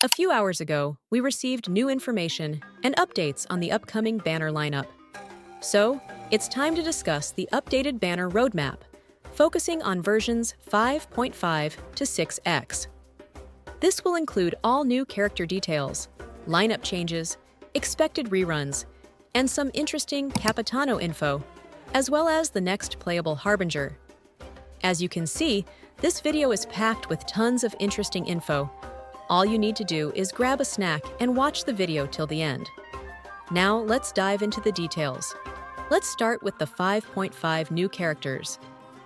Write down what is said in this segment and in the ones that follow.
A few hours ago, we received new information and updates on the upcoming banner lineup. So, it's time to discuss the updated banner roadmap, focusing on versions 5.5 to 6x. This will include all new character details, lineup changes, expected reruns, and some interesting Capitano info, as well as the next playable harbinger. As you can see, this video is packed with tons of interesting info. All you need to do is grab a snack and watch the video till the end. Now let's dive into the details. Let's start with the 5.5 new characters.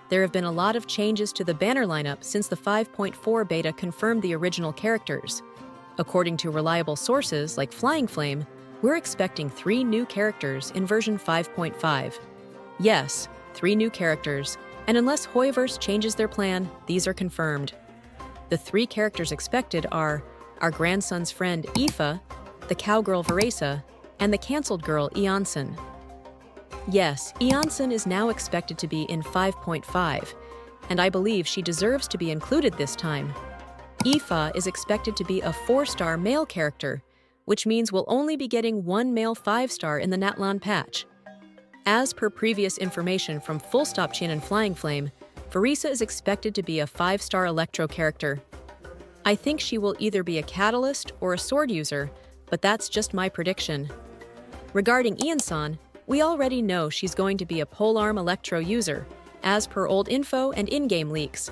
There have been a lot of changes to the banner lineup since the 5.4 beta confirmed the original characters. According to reliable sources like Flying Flame, we're expecting 3 new characters in version 5.5. Yes, 3 new characters, and unless Hoyoverse changes their plan, these are confirmed. The 3 characters expected are our grandson's friend Aoife, the cowgirl Veresa, and the cancelled girl Eonson. Yes, Eonson is now expected to be in 5.5, and I believe she deserves to be included this time. Aoife is expected to be a 4-star male character, which means we'll only be getting 1 male 5-star in the Natlan patch. As per previous information from Fullstop and Flying Flame, Veresa is expected to be a 5-star Electro character. I think she will either be a Catalyst or a Sword user, but that's just my prediction. Regarding Eonson, we already know she's going to be a Polearm Electro user, as per old info and in-game leaks.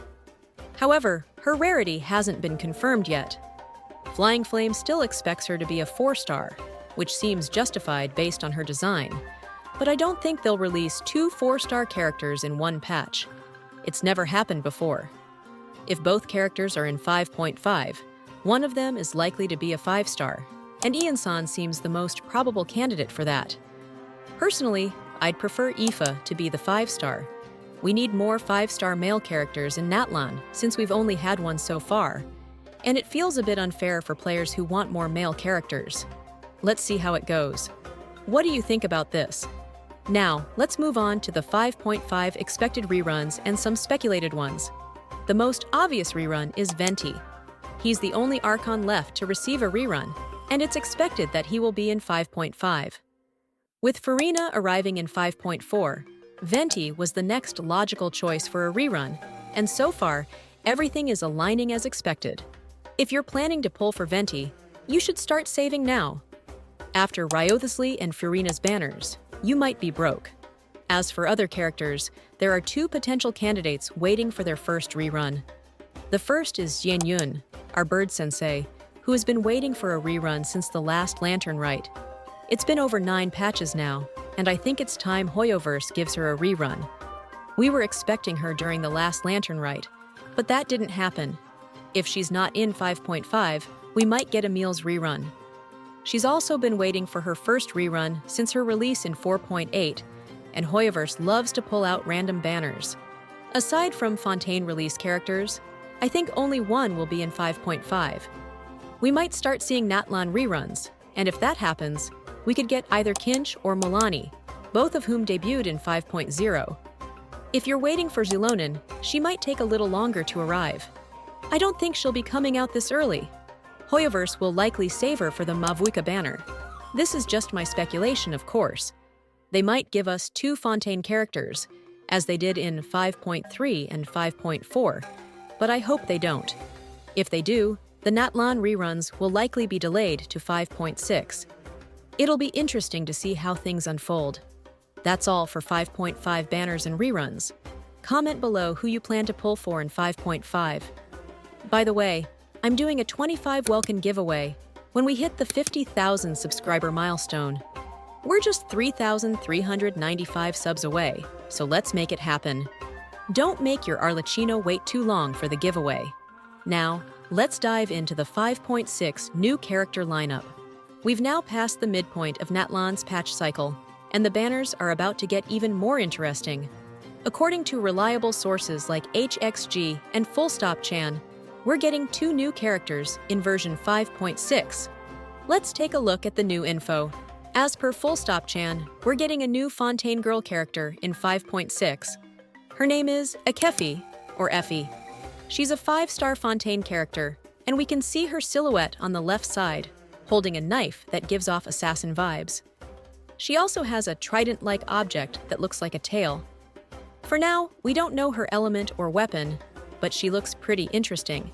However, her rarity hasn't been confirmed yet. Flying Flame still expects her to be a 4-star, which seems justified based on her design. But I don't think they'll release 2 4-star characters in one patch. It's never happened before. If both characters are in 5.5, one of them is likely to be a 5-star, and Eonson seems the most probable candidate for that. Personally, I'd prefer Aoife to be the 5-star. We need more 5-star male characters in Natlan since we've only had one so far, and it feels a bit unfair for players who want more male characters. Let's see how it goes. What do you think about this? Now, let's move on to the 5.5 expected reruns and some speculated ones. The most obvious rerun is Venti. He's the only Archon left to receive a rerun, and it's expected that he will be in 5.5. With Furina arriving in 5.4, Venti was the next logical choice for a rerun, and so far, everything is aligning as expected. If you're planning to pull for Venti, you should start saving now. After Wriothesley and Furina's banners, you might be broke. As for other characters, there are 2 potential candidates waiting for their first rerun. The first is Jianyun, our bird sensei, who has been waiting for a rerun since the last Lantern Rite. It's been over 9 patches now, and I think it's time Hoyoverse gives her a rerun. We were expecting her during the last Lantern Rite, but that didn't happen. If she's not in 5.5, we might get Emil's rerun. She's also been waiting for her first rerun since her release in 4.8, and Hoyoverse loves to pull out random banners. Aside from Fontaine release characters, I think only one will be in 5.5. We might start seeing Natlan reruns, and if that happens, we could get either Kinch or Milani, both of whom debuted in 5.0. If you're waiting for Zilonin, she might take a little longer to arrive. I don't think she'll be coming out this early. Hoyoverse will likely save her for the Mavuika banner. This is just my speculation, of course. They might give us 2 Fontaine characters, as they did in 5.3 and 5.4, but I hope they don't. If they do, the Natlan reruns will likely be delayed to 5.6. It'll be interesting to see how things unfold. That's all for 5.5 banners and reruns. Comment below who you plan to pull for in 5.5. By the way, I'm doing a 25 Welkin giveaway when we hit the 50,000 subscriber milestone. We're just 3,395 subs away, so let's make it happen. Don't make your Arlecchino wait too long for the giveaway. Now, let's dive into the 5.6 new character lineup. We've now passed the midpoint of Natlan's patch cycle, and the banners are about to get even more interesting. According to reliable sources like HXG and Fullstop Chan, we're getting 2 new characters in version 5.6. Let's take a look at the new info. As per Fullstop Chan, we're getting a new Fontaine girl character in 5.6. Her name is Akefi, or Effie. She's a 5-star Fontaine character, and we can see her silhouette on the left side, holding a knife that gives off assassin vibes. She also has a trident-like object that looks like a tail. For now, we don't know her element or weapon, but she looks pretty interesting.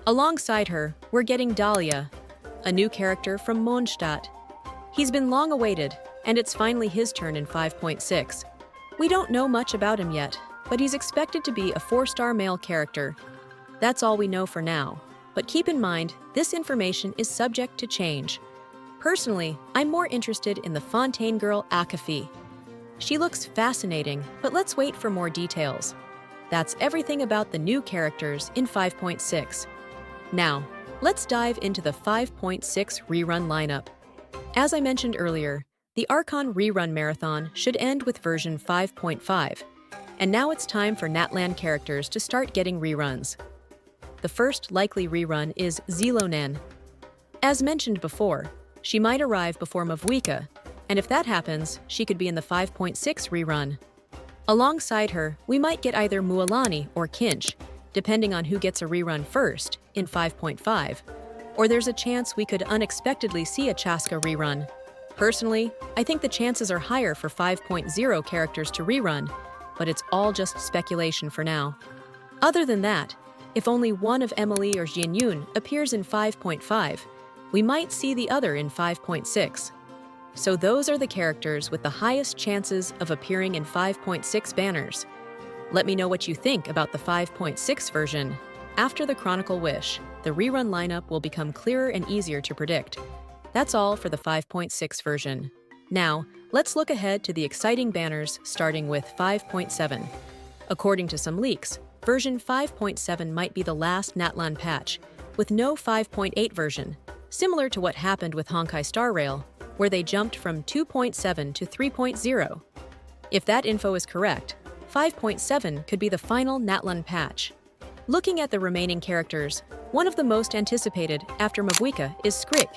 Alongside her, we're getting Dahlia, a new character from Mondstadt. He's been long awaited, and it's finally his turn in 5.6. We don't know much about him yet, but he's expected to be a 4-star male character. That's all we know for now, but keep in mind, this information is subject to change. Personally, I'm more interested in the Fontaine girl Akafi. She looks fascinating, but let's wait for more details. That's everything about the new characters in 5.6. Now, let's dive into the 5.6 rerun lineup. As I mentioned earlier, the Archon rerun marathon should end with version 5.5, and now it's time for Natlan characters to start getting reruns. The first likely rerun is Zilonen. As mentioned before, she might arrive before Mavuika, and if that happens, she could be in the 5.6 rerun. Alongside her, we might get either Mualani or Kinch, depending on who gets a rerun first, in 5.5, or there's a chance we could unexpectedly see a Chaska rerun. Personally, I think the chances are higher for 5.0 characters to rerun, but it's all just speculation for now. Other than that, if only one of Emily or Jianyun appears in 5.5, we might see the other in 5.6. So those are the characters with the highest chances of appearing in 5.6 banners. Let me know what you think about the 5.6 version. After the Chronicle Wish, the rerun lineup will become clearer and easier to predict. That's all for the 5.6 version. Now, let's look ahead to the exciting banners starting with 5.7. According to some leaks, version 5.7 might be the last Natlan patch, with no 5.8 version, similar to what happened with Honkai Star Rail, where they jumped from 2.7 to 3.0. If that info is correct, 5.7 could be the final Natlan patch. Looking at the remaining characters, one of the most anticipated after Mavuika is Skrik.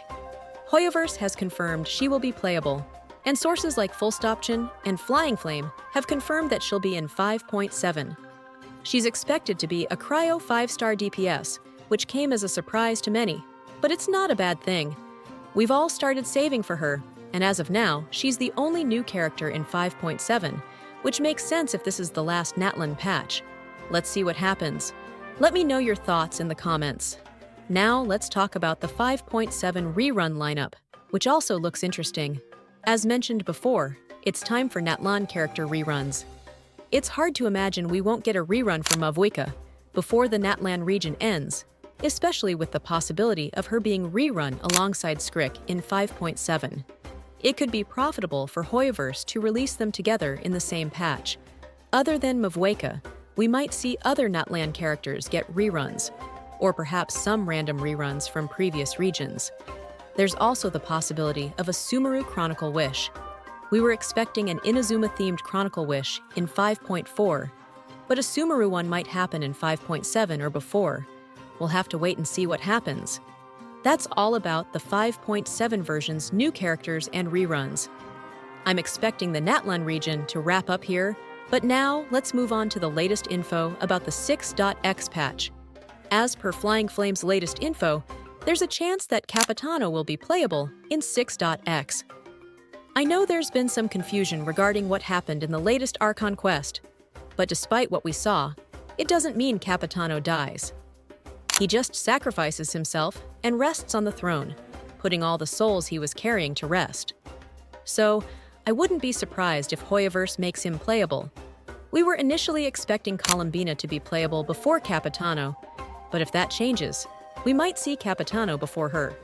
Hoyoverse has confirmed she will be playable, and sources like Fullstopchin and Flying Flame have confirmed that she'll be in 5.7. She's expected to be a cryo 5-star DPS, which came as a surprise to many, but it's not a bad thing. We've all started saving for her, and as of now, she's the only new character in 5.7, which makes sense if this is the last Natlan patch. Let's see what happens. Let me know your thoughts in the comments. Now let's talk about the 5.7 rerun lineup, which also looks interesting. As mentioned before, it's time for Natlan character reruns. It's hard to imagine we won't get a rerun for Mavuika before the Natlan region ends, especially with the possibility of her being rerun alongside Skrik in 5.7. It could be profitable for Hoyoverse to release them together in the same patch. Other than Mavuika, we might see other Natlan characters get reruns, or perhaps some random reruns from previous regions. There's also the possibility of a Sumeru Chronicle Wish. We were expecting an Inazuma-themed Chronicle Wish in 5.4, but a Sumeru one might happen in 5.7 or before. We'll have to wait and see what happens. That's all about the 5.7 version's new characters and reruns. I'm expecting the Natlan region to wrap up here, but now let's move on to the latest info about the 6.x patch. As per Flying Flame's latest info, there's a chance that Capitano will be playable in 6.x. I know there's been some confusion regarding what happened in the latest Archon quest, but despite what we saw, it doesn't mean Capitano dies. He just sacrifices himself and rests on the throne, putting all the souls he was carrying to rest. So, I wouldn't be surprised if Hoyoverse makes him playable. We were initially expecting Colombina to be playable before Capitano, but if that changes, we might see Capitano before her.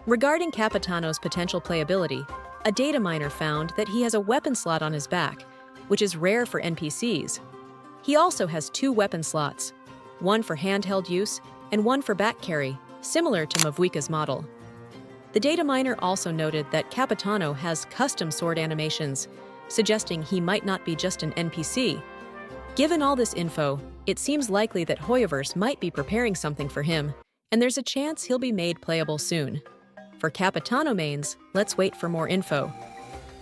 Regarding Capitano's potential playability, a data miner found that he has a weapon slot on his back, which is rare for NPCs. He also has 2 weapon slots, one for handheld use and one for back carry, similar to Mavuika's model. The data miner also noted that Capitano has custom sword animations, suggesting he might not be just an NPC. Given all this info, it seems likely that Hoyoverse might be preparing something for him, and there's a chance he'll be made playable soon. For Capitano mains, let's wait for more info.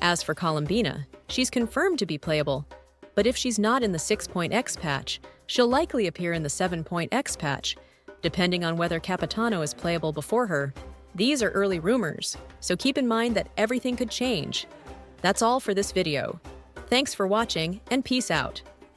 As for Colombina, she's confirmed to be playable, but if she's not in the 6.x patch, she'll likely appear in the 7.x patch, depending on whether Capitano is playable before her. These are early rumors, so keep in mind that everything could change. That's all for this video. Thanks for watching, and peace out.